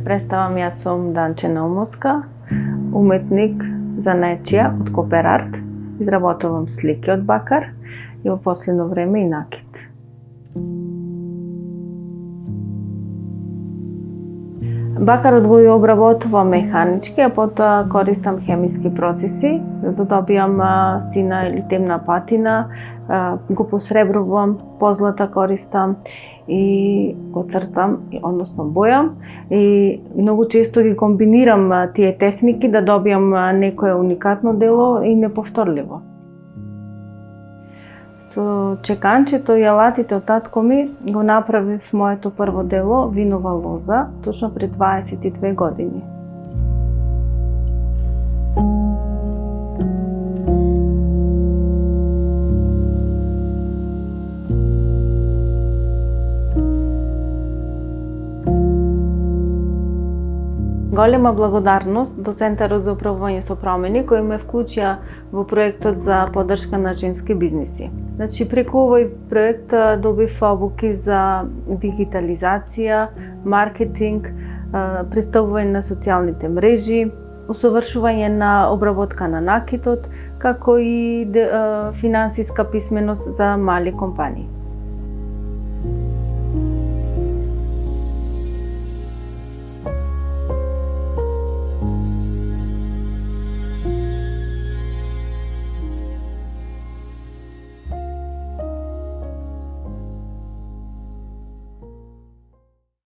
Представам, јас сум Данче Наумовска, уметник занаечија од Кооперарт. Изработувам слики од бакар и во последно време и накит. Бакарот го обработувам механички, а потоа користам хемиски процеси за да добијам сина или темна патина, го посребрувам, позлата користам и го цртам, односно бојам, и многу често ги комбинирам тие техники да добијам некое уникатно дело и неповторливо. Со чеканчето и алатите од татко ми го направив моето прво дело, винова лоза, точно пред 22 години. Голема благодарност до Центарот за управување со промени кој ме вклучија во проектот за поддршка на женски бизниси. Значи, преку овој проект добив обуки за дигитализација, маркетинг, представување на социјалните мрежи, усовршување на обработка на накитот, како и финансиска писменост за мали компании.